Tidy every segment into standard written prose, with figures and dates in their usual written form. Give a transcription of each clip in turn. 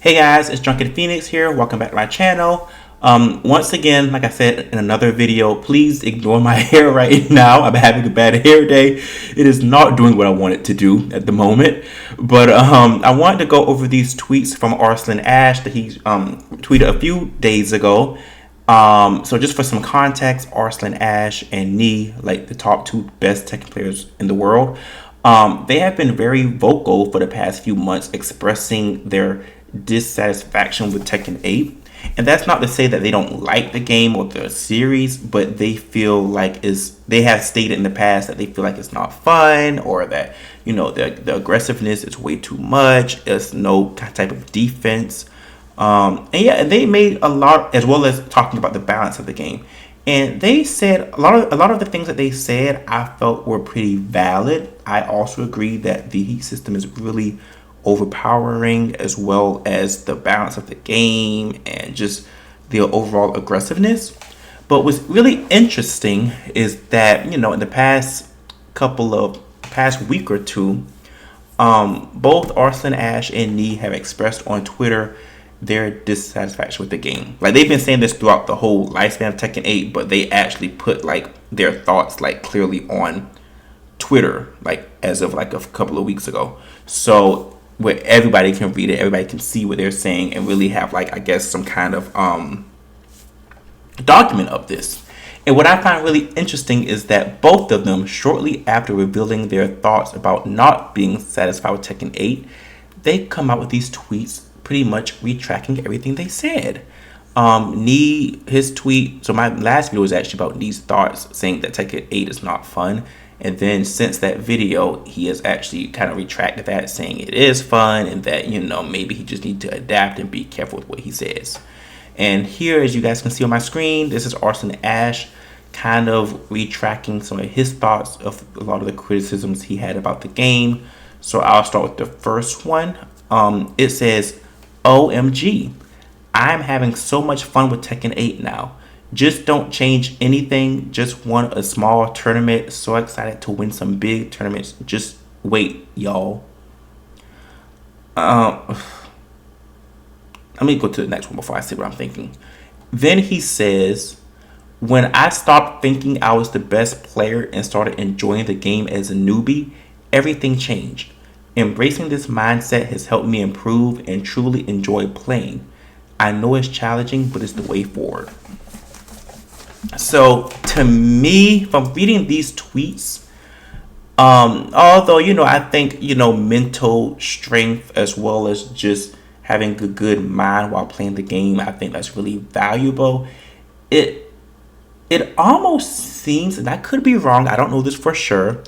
Hey guys, it's Drunken Phoenix here. Welcome back to my channel. Once again, like I said in another video, please ignore my hair right now. I'm having a bad hair day. It is not doing what I want it to do at the moment. But I wanted to go over these tweets from Arslan that he tweeted a few days ago. So just for some context, Arslan and Knee, like the top two best Tekken players in the world, they have been very vocal for the past few months expressing their dissatisfaction with Tekken 8. And that's not to say that they don't like the game or the series, but they feel like they have stated in the past that they feel like it's not fun, or that, you know, the aggressiveness is way too much. There's no type of defense. And they made a lot, as well as talking about the balance of the game. And they said a lot of the things that they said I felt were pretty valid. I also agree that the heat system is really overpowering, as well as the balance of the game and just the overall aggressiveness. But what's really interesting is that, you know, in the past week or two, both Arslan and Knee have expressed on Twitter their dissatisfaction with the game. Like, they've been saying this throughout the whole lifespan of Tekken 8, but they actually put like their thoughts like clearly on Twitter, like as of like a couple of weeks ago. So where everybody can read it, everybody can see what they're saying, and really have like, I guess, some kind of document of this. And what I find really interesting is that both of them, shortly after revealing their thoughts about not being satisfied with Tekken 8, they come out with these tweets pretty much retracting everything they said. Knee, his tweet, so my last video was actually about Knee's thoughts, saying that Tekken 8 is not fun. And then since that video, he has actually kind of retracted that, saying it is fun, and that, you know, maybe he just needs to adapt and be careful with what he says. And here, as you guys can see on my screen, this is Arslan kind of retracting some of his thoughts of a lot of the criticisms he had about the game. So I'll start with the first one. It says, "OMG, I'm having so much fun with Tekken 8 now. Just don't change anything. Just won a small tournament. So excited to win some big tournaments. Just wait, y'all." Let me go to the next one before I say what I'm thinking. Then he says, "When I stopped thinking I was the best player and started enjoying the game as a newbie, everything changed. Embracing this mindset has helped me improve and truly enjoy playing. I know it's challenging, but it's the way forward." So to me, from reading these tweets, although, you know, I think, you know, mental strength as well as just having a good mind while playing the game, I think that's really valuable. It almost seems, and I could be wrong, I don't know this for sure,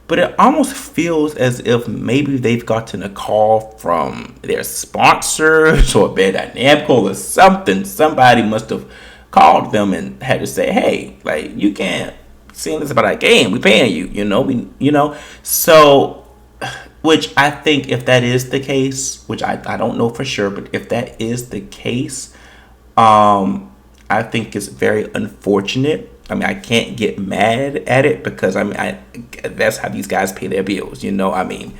but it almost feels as if maybe they've gotten a call from their sponsors or Bandai Namco or something. Somebody must have called them and had to say, "Hey, like, you can't say this about our game. We paying you, So, which I think, if that is the case, which I don't know for sure, but if that is the case, I think it's very unfortunate. I mean, I can't get mad at it, because that's how these guys pay their bills. I mean,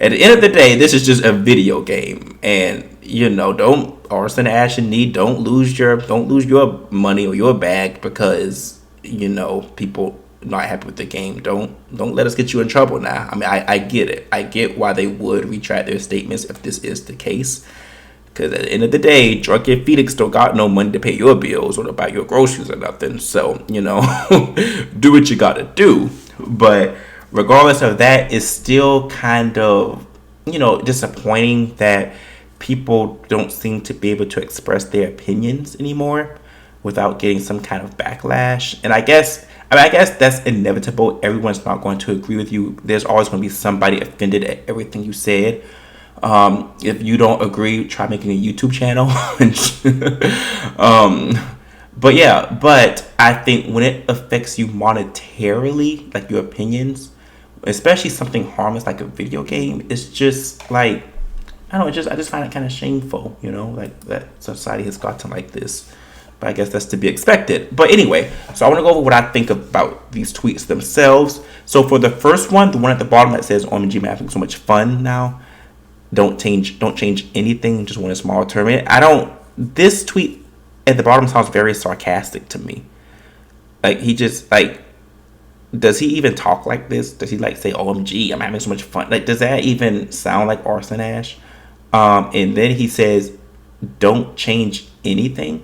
at the end of the day, this is just a video game, and don't Arslan and Knee, don't lose your money or your bag because people not happy with the game. Don't let us get you in trouble now. I mean, I get it. I get why they would retract their statements if this is the case. Because at the end of the day, Drunken Phoenix don't got no money to pay your bills or to buy your groceries or nothing. So, do what you gotta do. But regardless of that, it's still kind of, disappointing that people don't seem to be able to express their opinions anymore without getting some kind of backlash. And I guess that's inevitable. Everyone's not going to agree with you. There's always going to be somebody offended at everything you said. If you don't agree, try making a YouTube channel. But I think when it affects you monetarily, like your opinions, especially something harmless like a video game, it's just like, I don't know, I just find it kind of shameful, like that society has gotten like this. But I guess that's to be expected. But anyway, so I want to go over what I think about these tweets themselves. So for the first one, the one at the bottom that says, "OMG, man, having so much fun now," don't change anything, just win a small tournament. I don't. This tweet at the bottom sounds very sarcastic to me. Like he just like, does he even talk like this? Does he like say OMG, I'm having so much fun? Like, does that even sound like Arslan Ash? And then he says, don't change anything,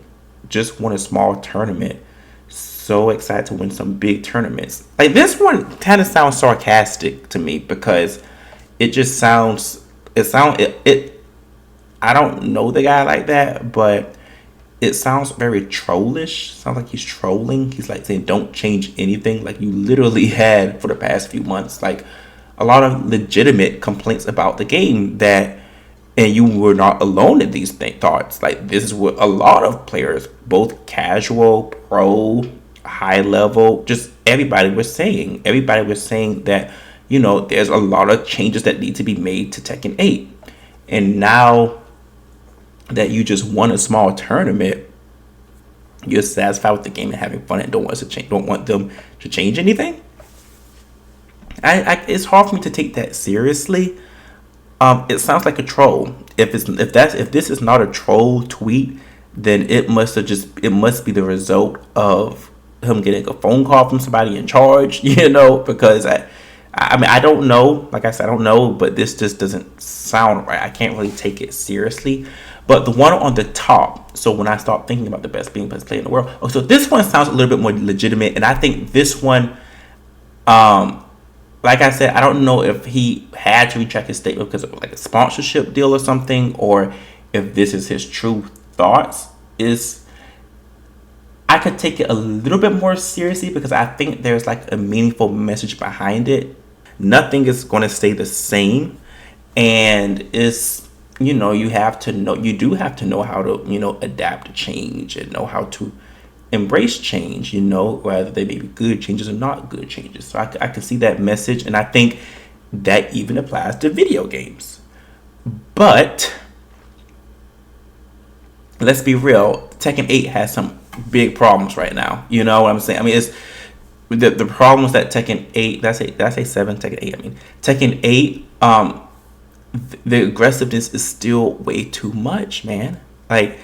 just won a small tournament. So excited to win some big tournaments. Like, this one kind of sounds sarcastic to me because it just sounds, I don't know the guy like that, but it sounds very trollish. Sounds like he's trolling. He's like saying, don't change anything. Like, you literally had for the past few months, like, a lot of legitimate complaints about the game and you were not alone in these thoughts. Like, this is what a lot of players, both casual, pro, high level, just everybody was saying. Everybody was saying that, there's a lot of changes that need to be made to Tekken 8. And now that you just won a small tournament, you're satisfied with the game and having fun and don't want them to change anything. It's hard for me to take that seriously. It sounds like a troll. If this is not a troll tweet, then it must be the result of him getting a phone call from somebody in charge, because I mean, I don't know. Like I said, I don't know, but this just doesn't sound right. I can't really take it seriously. But the one on the top, so when I start thinking about the best player in the world, so this one sounds a little bit more legitimate, and I think this one, like I said, I don't know if he had to retract his statement because of like a sponsorship deal or something, or if this is his true thoughts. I could take it a little bit more seriously because I think there's like a meaningful message behind it. Nothing is going to stay the same, and you do have to know how to adapt to change and know how to embrace change, whether they may be good changes or not good changes. So I can see that message, and I think that even applies to video games. But let's be real, Tekken 8 has some big problems right now. You know what I'm saying? I mean, it's the problems that Tekken 8, did I say 7? Tekken 8, I mean. Tekken 8, the aggressiveness is still way too much, man. Like,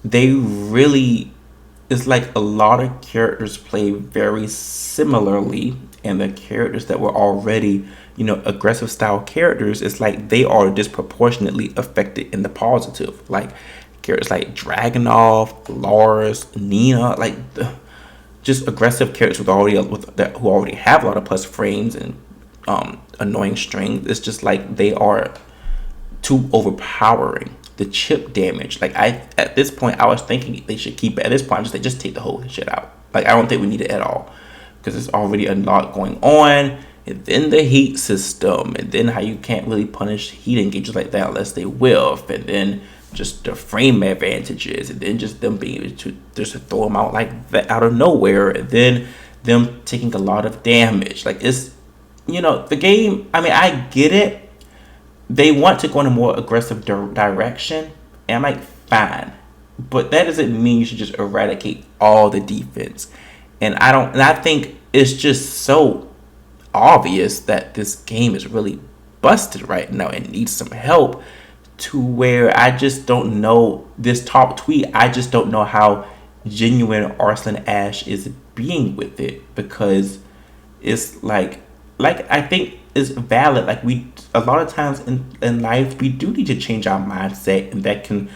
it's like a lot of characters play very similarly, and the characters that were already, aggressive style characters, it's like they are disproportionately affected in the positive. Like, characters like Dragunov, Lars, Nina, like just aggressive characters who already have a lot of plus frames and annoying strings. It's just like they are too overpowering. The chip damage, like at this point I was thinking they should keep it. At this point I'm just like, just take the whole shit out. Like, I don't think we need it at all because there's already a lot going on. And then the heat system, and then how you can't really punish heat engagers like that unless they whiff, and then just the frame advantages, and then just them being able to just throw them out like that out of nowhere, and then them taking a lot of damage. Like, it's the game, I mean, I get it. They want to go in a more aggressive direction, and I'm like, fine, but that doesn't mean you should just eradicate all the defense. And I think it's just so obvious that this game is really busted right now and needs some help, to where I just don't know this top tweet. I just don't know how genuine Arslan Ash is being with it, because it's like I think it's valid. Like, a lot of times in life we do need to change our mindset, and that can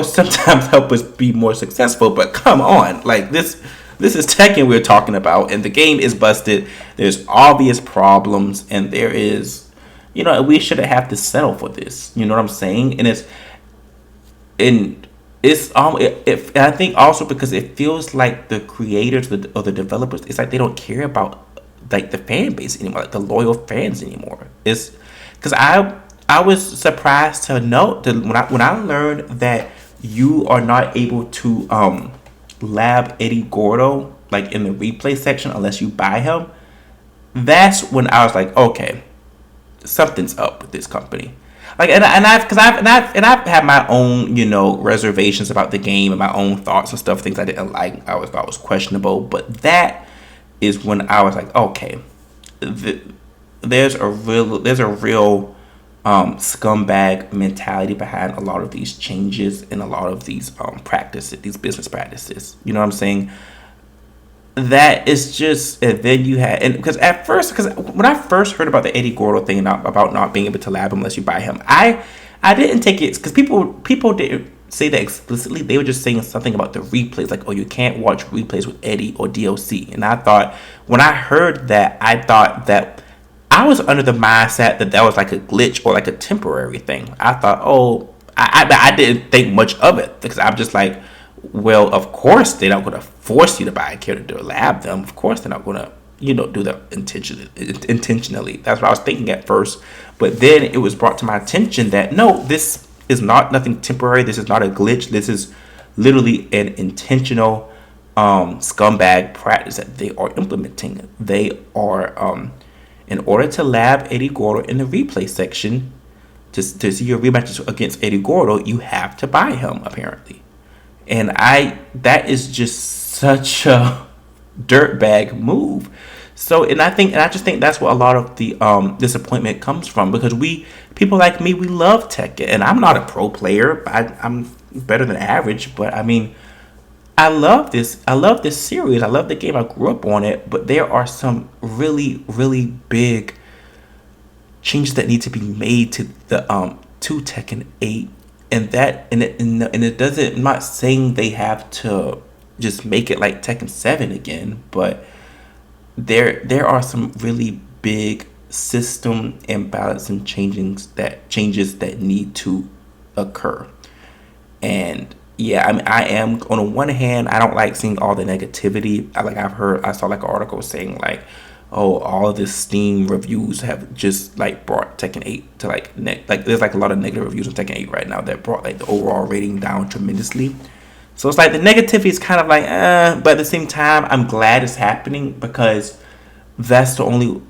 sometimes help us be more successful. But come on, like this is Tekken we're talking about, and the game is busted. There's obvious problems, and there is we shouldn't have to settle for this. You know what I'm saying? And I think also because it feels like the creators or the developers, it's like they don't care about like the fan base anymore, like the loyal fans anymore. It's because I was surprised to know that when I learned that you are not able to lab Eddie Gordo like in the replay section unless you buy him. That's when I was like, okay, something's up with this company. Like, and I've had my own reservations about the game and my own thoughts and stuff, things I didn't like, I thought was questionable. But that is when I was like, okay, there's a real scumbag mentality behind a lot of these changes and a lot of these practices, these business practices. You know what I'm saying? That is just, and then you had, and because at first, because when I first heard about the Eddie Gordo thing about not being able to lab unless you buy him, I didn't take it because people didn't say that explicitly. They were just saying something about the replays, like, oh, you can't watch replays with Eddie or DOC. And I thought, when I heard that, I thought that I was under the mindset that that was like a glitch or like a temporary thing. I thought, oh, I didn't think much of it because I'm just like, well, of course they're not going to force you to buy a character to lab them. Of course they're not going to, do that intentionally. That's what I was thinking at first. But then it was brought to my attention that no, this is not nothing temporary. This is not a glitch. This is literally an intentional scumbag practice that they are implementing. They are, in order to lab Eddie Gordo in the replay section, to see your rematches against Eddie Gordo, you have to buy him, apparently. And that is just such a dirtbag move. So, and I just think that's what a lot of the disappointment comes from, because people like me, we love Tekken, and I'm not a pro player. I'm better than average, but I mean, I love this. I love this series. I love the game. I grew up on it, but there are some really, really big changes that need to be made to the to Tekken 8. And it doesn't, I'm not saying they have to just make it like Tekken 7 again, but there are some really big system imbalance and changes that need to occur. And yeah, I mean, I am, on the one hand, I don't like seeing all the negativity. I saw like an article saying like, oh, all of the Steam reviews have just like brought Tekken 8 to like there's like a lot of negative reviews on Tekken 8 right now that brought like the overall rating down tremendously. So it's like the negativity is kind of like, but at the same time, I'm glad it's happening, because that's the only.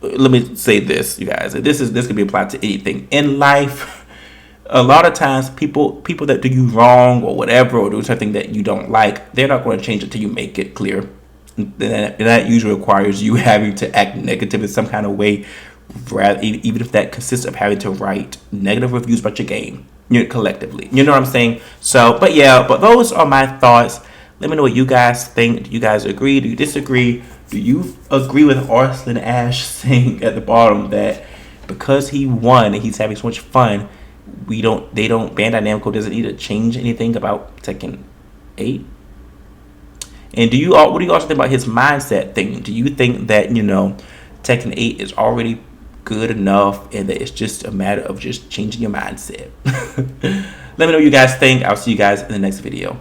Let me say this, you guys. This could be applied to anything in life. A lot of times, people that do you wrong or whatever, or do something that you don't like, they're not going to change it till you make it clear. That usually requires you having to act negative in some kind of way, even if that consists of having to write negative reviews about your game, collectively. You know what I'm saying? So, but those are my thoughts. Let me know what you guys think. Do you guys agree? Do you disagree? Do you agree with Arslan Ash saying at the bottom that because he won and he's having so much fun, Bandai Namco doesn't need to change anything about Tekken 8? And what do you also think about his mindset thing? Do you think that, Tekken 8 is already good enough and that it's just a matter of just changing your mindset? Let me know what you guys think. I'll see you guys in the next video.